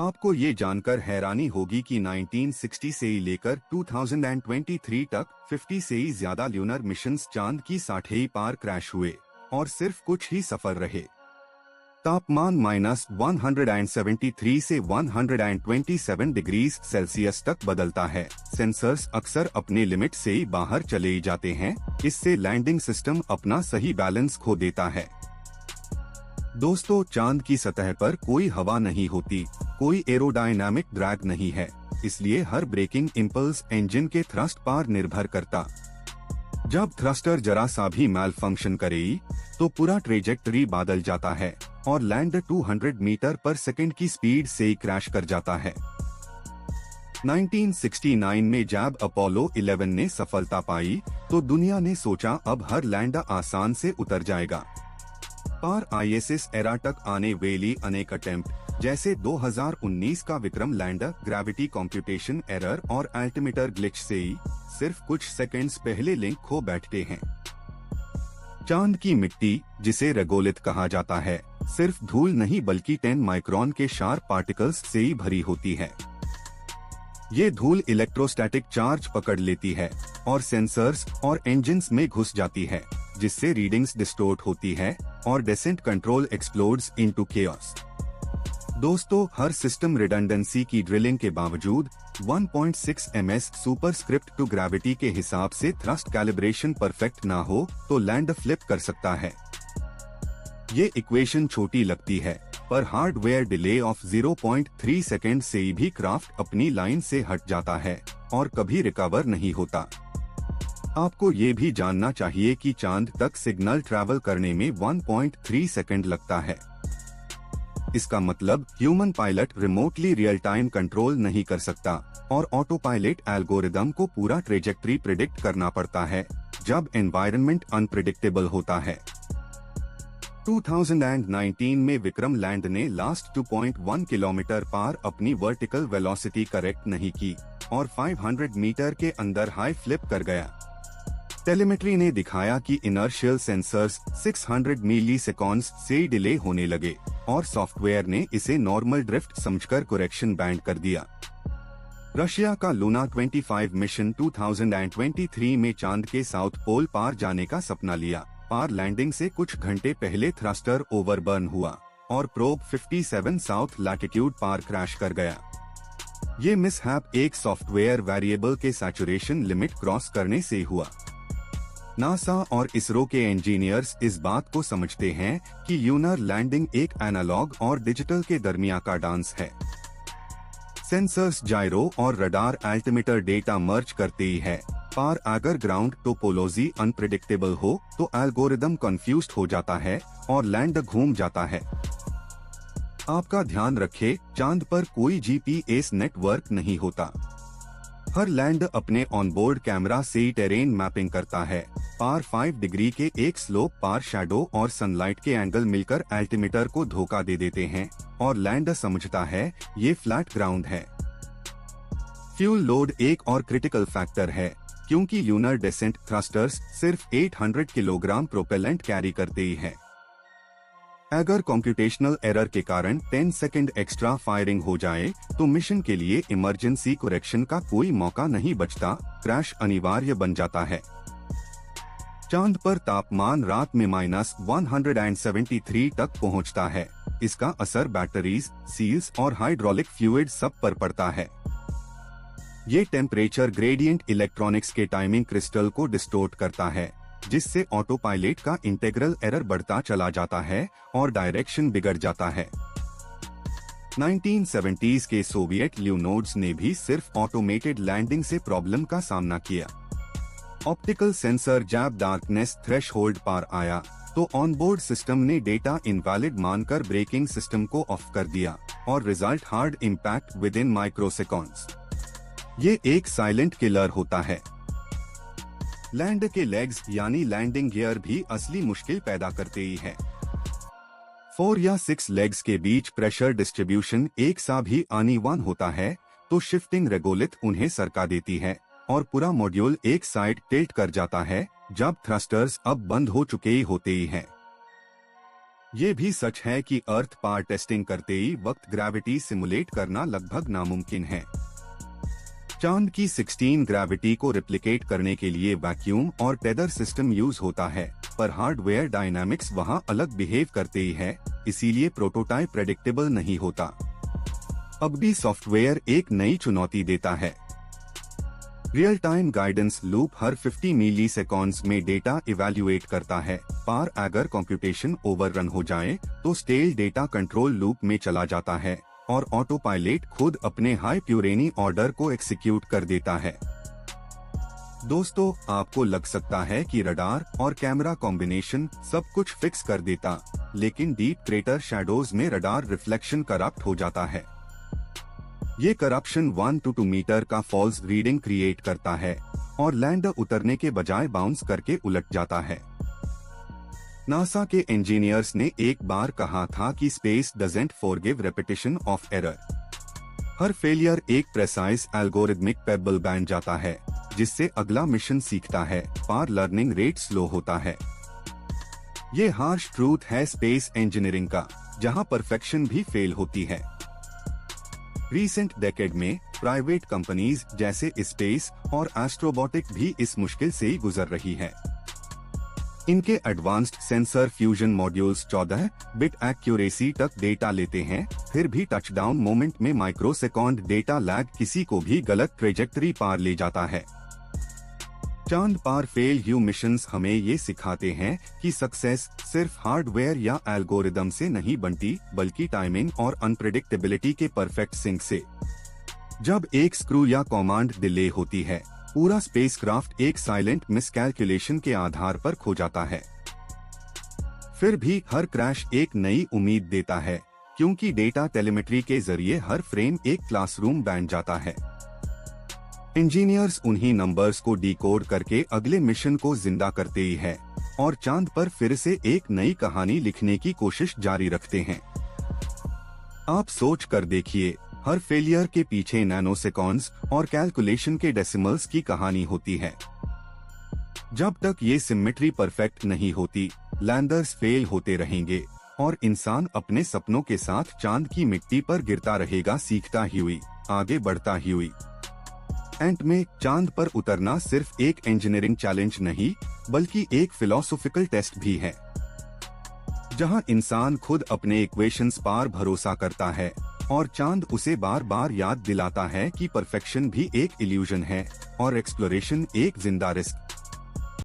आपको ये जानकर हैरानी होगी कि 1960 से ही लेकर 2023 तक 50 से ही ज्यादा ल्यूनर मिशंस चांद की सतह पार क्रैश हुए और सिर्फ कुछ ही सफल रहे। तापमान -173 से 127 डिग्री सेल्सियस तक बदलता है। सेंसर्स अक्सर अपने लिमिट से ही बाहर चले जाते हैं, इससे लैंडिंग सिस्टम अपना सही बैलेंस खो देता है। दोस्तों, चांद की सतह पर कोई हवा नहीं होती, कोई एरोडायनामिक ड्रैग नहीं है, इसलिए हर ब्रेकिंग इम्पल्स इंजन के थ्रस्ट पर निर्भर करता। जब थ्रस्टर जरा सा भी मैल फंक्शन करे तो पूरा ट्रेजेक्टरी बदल जाता है और लैंडर 200 मीटर पर सेकंड की स्पीड से क्रैश कर जाता है। 1969 में जब अपोलो 11 ने सफलता पाई तो दुनिया ने सोचा अब हर लैंडर आसान से उतर जाएगा। पर ISS एरा तक आने वाली अनेक अटेम्प्ट जैसे 2019 का Vikram lander gravity computation error और अल्टीमीटर ग्लिच से ही सिर्फ कुछ सेकंड्स पहले लिंक खो बैठते हैं। चांद की मिट्टी, जिसे रेगोलिथ कहा जाता है, सिर्फ धूल नहीं बल्कि 10 माइक्रोन के शार्प पार्टिकल्स से ही भरी होती है। ये धूल इलेक्ट्रोस्टैटिक चार्ज पकड़ लेती है और सेंसर्स और इंजन्स में घुस जाती है, जिससे रीडिंग्स डिस्टोर्ट होती है और descent control explodes into chaos. दोस्तों, हर सिस्टम रिडंडेंसी की ड्रिलिंग के बावजूद 1.6 ms सुपरस्क्रिप्ट टू ग्रेविटी के हिसाब से थ्रस्ट कैलिब्रेशन परफेक्ट ना हो तो लैंडर फ्लिप कर सकता है। ये इक्वेशन छोटी लगती है, पर हार्डवेयर डिले ऑफ 0.3 सेकेंड से भी क्राफ्ट अपनी लाइन से हट जाता है और कभी रिकवर नहीं होता। आपको ये भी जानना चाहिए कि चांद तक सिग्नल ट्रैवल करने में 1.3 सेकेंड लगता है। इसका मतलब human pilot remotely real time control नहीं कर सकता और ऑटो पायलट एल्गोरिदम को पूरा ट्रेजेक्टरी प्रिडिक्ट करना पड़ता है जब एनवायरनमेंट अनप्रिडिक्टेबल होता है। 2019 में विक्रम लैंड ने लास्ट 2.1 किलोमीटर पार अपनी वर्टिकल वेलोसिटी करेक्ट नहीं की और 500 मीटर के अंदर हाई फ्लिप कर गया। टेलीमेट्री ने दिखाया कि इनर्शियल सेंसर्स 600 मिलीसेकंड्स से डिले होने लगे और सॉफ्टवेयर ने इसे नॉर्मल ड्रिफ्ट समझकर करेक्शन बैंड कर दिया। रशिया का लूना 25 मिशन 2023 में चांद के साउथ पोल पार जाने का सपना लिया। पार लैंडिंग से कुछ घंटे पहले थ्रस्टर ओवरबर्न हुआ और प्रोब 57 साउथ लैटिट्यूड पार क्रैश कर गया। ये मिसहैप एक सॉफ्टवेयर वेरिएबल के सैचुरेशन लिमिट क्रॉस करने से हुआ। नासा और इसरो के इंजीनियर्स इस बात को समझते हैं कि ल्यूनर लैंडिंग एक एनालॉग और डिजिटल के दरमियान का डांस है। सेंसर्स, जायरो और रडार अल्टीमीटर डेटा मर्ज करते ही है, पर अगर ग्राउंड टोपोलॉजी अनप्रेडिक्टेबल हो तो एल्गोरिदम कंफ्यूज्ड हो जाता है और लैंडर घूम जाता है। आपका ध्यान रखें, चांद पर कोई GPS नेटवर्क नहीं होता। हर लैंडर अपने ऑनबोर्ड कैमरा से टेरेन मैपिंग करता है। पार 5 डिग्री के एक स्लोप पार शैडो और सनलाइट के एंगल मिलकर अल्टीमीटर को धोखा दे देते हैं और लैंडर समझता है ये फ्लैट ग्राउंड है। फ्यूल लोड एक और क्रिटिकल फैक्टर है, क्योंकि ल्यूनर डेसेंट थ्रस्टर्स सिर्फ 800 किलोग्राम प्रोपेलेंट कैरी करते ही है। अगर कंप्यूटेशनल एरर के कारण 10 सेकंड एक्स्ट्रा फायरिंग हो जाए तो मिशन के लिए इमरजेंसी करेक्शन का कोई मौका नहीं बचता, क्रैश अनिवार्य बन जाता है। चांद पर तापमान रात में -173 तक पहुंचता है। इसका असर बैटरीज, सील्स और हाइड्रोलिक फ्लूइड सब पर पड़ता है। ये टेम्परेचर ग्रेडियंट इलेक्ट्रॉनिक्स के टाइमिंग क्रिस्टल को डिस्टोर्ट करता है, जिससे ऑटो पायलट का इंटीग्रल एरर बढ़ता चला जाता है और डायरेक्शन बिगड़ जाता है। 1970s के सोवियत ल्यूनोड्स ने भी सिर्फ ऑटोमेटेड लैंडिंग से प्रॉब्लम का सामना किया। ऑप्टिकल सेंसर जब डार्कनेस थ्रेशहोल्ड पार आया तो ऑनबोर्ड सिस्टम ने डेटा इनवैलिड मानकर ब्रेकिंग सिस्टम को ऑफ कर दिया और result hard impact with in microseconds. ये एक साइलेंट किलर होता है। लैंड के लेग्स यानी लैंडिंग गियर भी असली मुश्किल पैदा करते ही है। 4 या 6 लेग्स के बीच प्रेशर डिस्ट्रीब्यूशन एक सा भी अनइवन होता है तो शिफ्टिंग रेगोलिथ उन्हें सरका देती है और पूरा मॉड्यूल एक साइड टिल्ट कर जाता है, जब थ्रस्टर्स अब बंद हो चुके ही होते ही हैं। ये भी सच है कि अर्थ पार टेस्टिंग करते ही वक्त ग्रेविटी सिमुलेट करना लगभग नामुमकिन है। चांद की 16 ग्रेविटी को रिप्लिकेट करने के लिए वैक्यूम और टेदर सिस्टम यूज होता है, पर हार्डवेयर डायनामिक्स वहाँ अलग बिहेव करते ही है, इसीलिए प्रोटोटाइप प्रेडिक्टेबल नहीं होता। अब भी सॉफ्टवेयर एक नई चुनौती देता है। रियल टाइम गाइडेंस लूप हर 50 मिलीसेकंड्स में डेटा इवैल्यूएट करता है, पर अगर कंप्यूटेशन ओवररन हो जाए तो स्टेल डेटा कंट्रोल लूप में चला जाता है और ऑटो पायलट खुद अपने हाई प्यूरेनी ऑर्डर को एक्सिक्यूट कर देता है। दोस्तों, आपको लग सकता है कि रडार और कैमरा कॉम्बिनेशन सब कुछ फिक्स कर देता, लेकिन डीप क्रेटर शैडोज में रडार रिफ्लेक्शन करप्ट हो जाता है। ये करप्शन 1 to 2 मीटर का फॉल्स रीडिंग क्रिएट करता है और लैंडर उतरने के बजाय बाउंस करके उलट जाता है। नासा के इंजीनियर्स ने एक बार कहा था कि space doesn't forgive repetition of error. Her failure एक प्रेसाइज एल्गोरिथमिक पेबल बन जाता है, जिससे अगला मिशन सीखता है, पर लर्निंग रेट स्लो होता है। ये हार्श ट्रूथ है स्पेस इंजीनियरिंग का, जहां परफेक्शन भी फेल होती है। रिसेंट डेकेड में प्राइवेट कंपनीज जैसे स्पेस और एस्ट्रोबॉटिक भी इस मुश्किल से ही गुजर रही है। इनके advanced sensor fusion modules 14 bit accuracy तक डेटा लेते हैं, फिर भी टचडाउन मोमेंट में माइक्रोसेकंड डेटा लैग किसी को भी गलत ट्रेजेक्टरी पार ले जाता है। चांद पार फेल ह्यू मिशंस हमें ये सिखाते हैं कि सक्सेस सिर्फ हार्डवेयर या एल्गोरिदम से नहीं बनती, बल्कि टाइमिंग और अनप्रेडिक्टेबिलिटी के परफेक्ट सिंक से। जब एक स्क्रू या कमांड डिले होती है, पूरा स्पेसक्राफ्ट एक साइलेंट मिसकैलकुलेशन के आधार पर खो जाता है। फिर भी हर क्रैश एक नई उम्मीद देता है, क्योंकि डेटा टेलीमेट्री के जरिए हर फ्रेम एक क्लासरूम बन जाता है। इंजीनियर्स उन्हीं नंबर्स को डिकोड करके अगले मिशन को जिंदा करते ही है और चांद पर फिर से एक नई कहानी लिखने की कोशिश जारी रखते हैं। आप सोच कर देखिए, हर फेलियर के पीछे नैनोसेकंड्स और कैलकुलेशन के डेसिमल्स की कहानी होती है। जब तक ये सिमेट्री परफेक्ट नहीं होती, लैंडर्स फेल होते रहेंगे और इंसान अपने सपनों के साथ चांद की मिट्टी पर गिरता रहेगा, सीखता हुई, आगे बढ़ता हुई। एंड में चांद पर उतरना सिर्फ एक इंजीनियरिंग चैलेंज नहीं, बल्कि एक फिलोसॉफिकल टेस्ट भी है, जहां इंसान खुद अपने इक्वेशंस पर भरोसा करता है और चांद उसे बार बार याद दिलाता है कि परफेक्शन भी एक इल्यूजन है और एक्सप्लोरेशन एक जिंदा रिस्क।